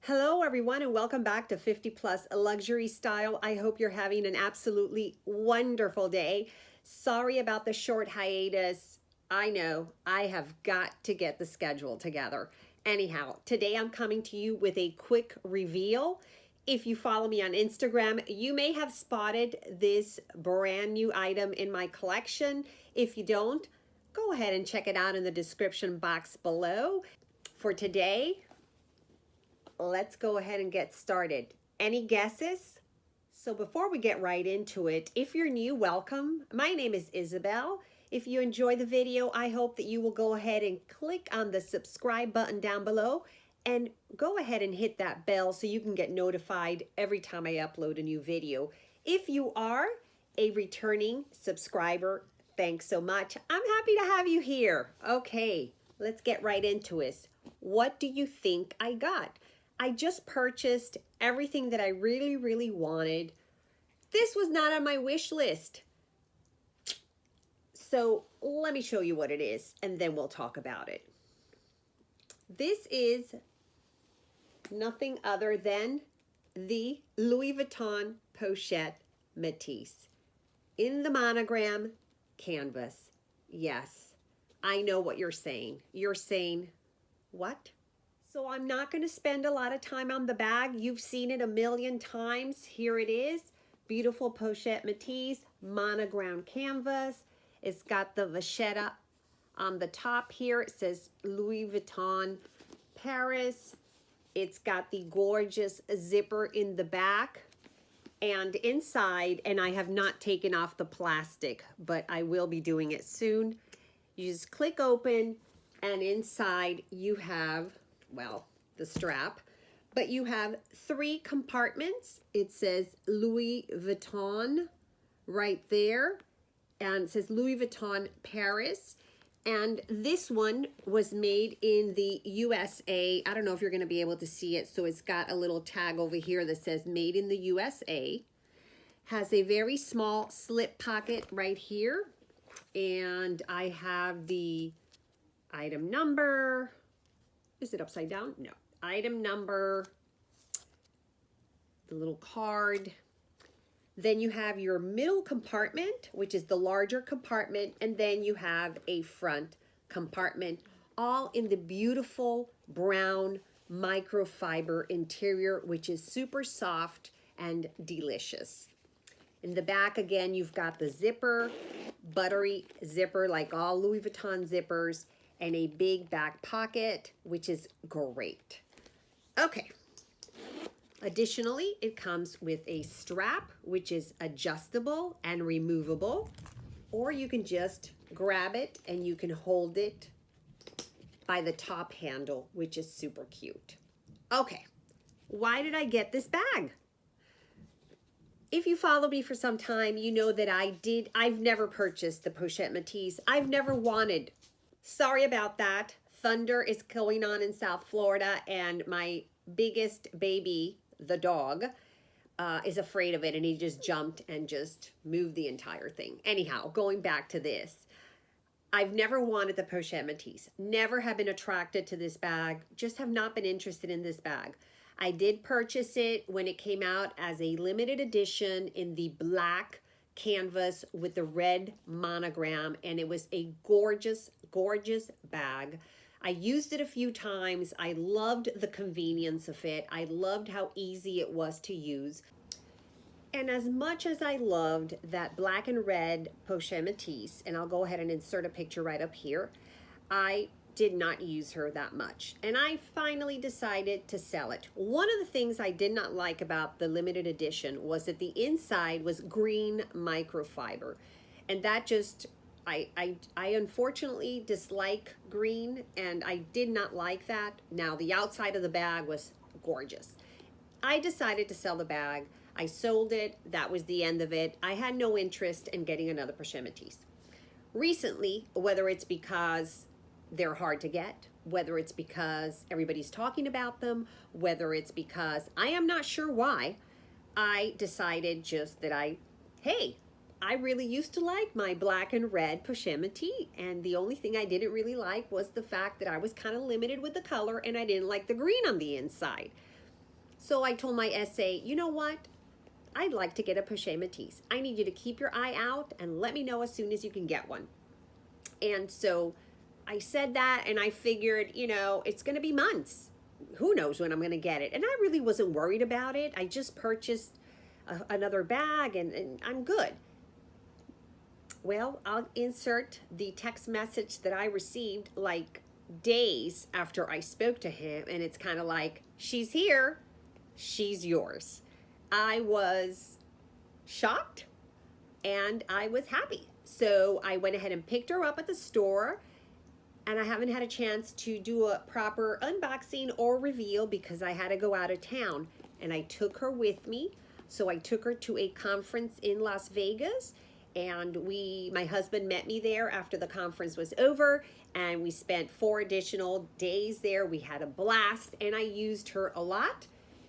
Hello everyone and welcome back to 50 Plus Luxury Style. I hope you're having an absolutely wonderful day. Sorry about the short hiatus. I know I have got to get the schedule together. Anyhow, today I'm coming to you with a quick reveal. If you follow me on Instagram, you may have spotted this brand new item in my collection. If you don't, go ahead and check it out in the description box below. For today, let's go ahead and get started. Any guesses? So before we get right into it, if you're new, welcome. My name is Isabel. If you enjoy the video, I hope that you will go ahead and click on the subscribe button down below and go ahead and hit that bell so you can get notified every time I upload a new video. If you are a returning subscriber, thanks so much. I'm happy to have you here. Okay, let's get right into it. What do you think I got? I just purchased everything that I really wanted. This was not on my wish list. So let me show you what it is and then we'll talk about it. This is nothing other than the Louis Vuitton Pochette Metis in the monogram canvas. Yes, I know what you're saying. You're saying, what? So I'm not going to spend a lot of time on the bag. You've seen it a million times. Here it is. Beautiful Pochette Metis, monogram canvas. It's got the vachetta on the top here. It says Louis Vuitton Paris. It's got the gorgeous zipper in the back and inside, and I have not taken off the plastic, but I will be doing it soon. You just click open and inside you have, well, the strap, but you have 3 compartments. It says Louis Vuitton right there, and it says Louis Vuitton Paris. And this one was made in the USA. I don't know if you're going to be able to see it. So it's got a little tag over here that says made in the USA. Has a very small slip pocket right here. And I have the item number. Is it upside down? No. Item number, the little card. Then you have your middle compartment, which is the larger compartment, and then you have a front compartment, all in the beautiful brown microfiber interior, which is super soft and delicious. In the back, again, you've got the zipper, buttery zipper like all Louis Vuitton zippers, and a big back pocket, which is great. Okay. Additionally, it comes with a strap, which is adjustable and removable, or you can just grab it and you can hold it by the top handle, which is super cute. Okay, why did I get this bag? If you follow me for some time, you know that I've never purchased the Pochette Metis. I've never wanted. Sorry about that. Thunder is going on in South Florida and my biggest baby, the dog, is afraid of it, and he just jumped and just moved the entire thing. Anyhow, going back to this, I've never wanted the Pochette Metis, never have been attracted to this bag, just have not been interested in this bag. I did purchase it when it came out as a limited edition in the black canvas with the red monogram, and it was a gorgeous bag. I used it a few times. I loved the convenience of it. I loved how easy it was to use. And as much as I loved that black and red Pochette Metis, and I'll go ahead and insert a picture right up here, I did not use her that much. And I finally decided to sell it. One of the things I did not like about the limited edition was that the inside was green microfiber. And that just, I unfortunately dislike green, and I did not like that. Now, the outside of the bag was gorgeous. I decided to sell the bag. I sold it. That was the end of it. I had no interest in getting another Pochette Metis. Recently, whether it's because they're hard to get, whether it's because everybody's talking about them, whether it's because I am not sure why, I decided just that hey, I really used to like my black and red Pochette Metis, and the only thing I didn't really like was the fact that I was kind of limited with the color and I didn't like the green on the inside. So I told my SA, you know what? I'd like to get a Pochette Metis. I need you to keep your eye out and let me know as soon as you can get one. And so I said that, and I figured, you know, it's going to be months. Who knows when I'm going to get it? And I really wasn't worried about it. I just purchased another bag, and I'm good. Well, I'll insert the text message that I received like days after I spoke to him, and it's kind of like, she's here, she's yours. I was shocked and I was happy. So I went ahead and picked her up at the store, and I haven't had a chance to do a proper unboxing or reveal because I had to go out of town, and I took her with me. So I took her to a conference in Las Vegas, and my husband met me there after the conference was over, and we spent 4 additional days there. We had a blast, and I used her a lot.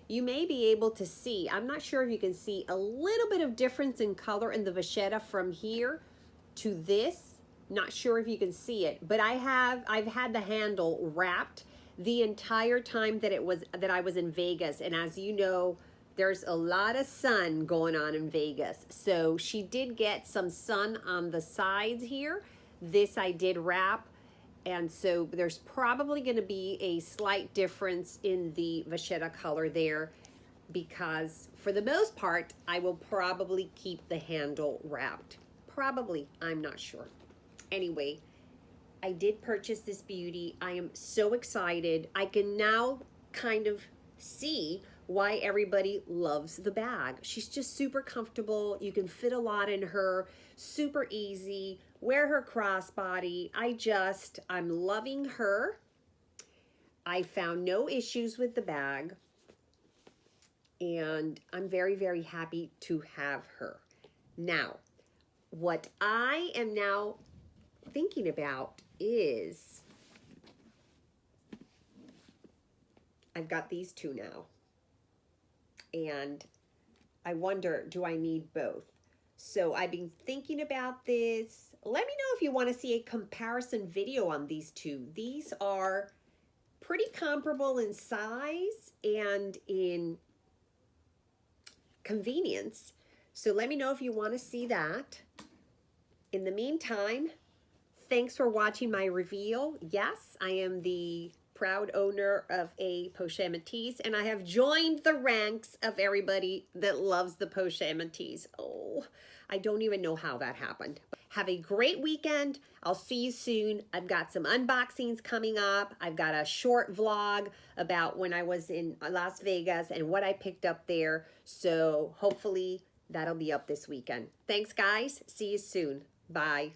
You may be able to see, I'm not sure if you can see, a little bit of difference in color in the vachetta from here to this. Not sure if you can see it, but I've had the handle wrapped the entire time that I was in Vegas, and as you know, there's a lot of sun going on in Vegas. So she did get some sun on the sides here. This I did wrap. And so there's probably going to be a slight difference in the vachetta color there, because for the most part, I will probably keep the handle wrapped. Probably, I'm not sure. Anyway, I did purchase this beauty. I am so excited. I can now kind of see why everybody loves the bag. She's just super comfortable. You can fit a lot in her, super easy. Wear her crossbody. I'm loving her. I found no issues with the bag, and I'm very, very happy to have her. Now, what I am now thinking about is I've got these two now, and I wonder, do I need both? So I've been thinking about this. Let me know if you want to see a comparison video on these two. These are pretty comparable in size and in convenience. So let me know if you want to see that. In the meantime, thanks for watching my reveal. Yes, I am the proud owner of a Pochette Metis, and I have joined the ranks of everybody that loves the Pochette Metis. Oh, I don't even know how that happened. Have a great weekend. I'll see you soon. I've got some unboxings coming up. I've got a short vlog about when I was in Las Vegas and what I picked up there. So hopefully that'll be up this weekend. Thanks, guys. See you soon. Bye.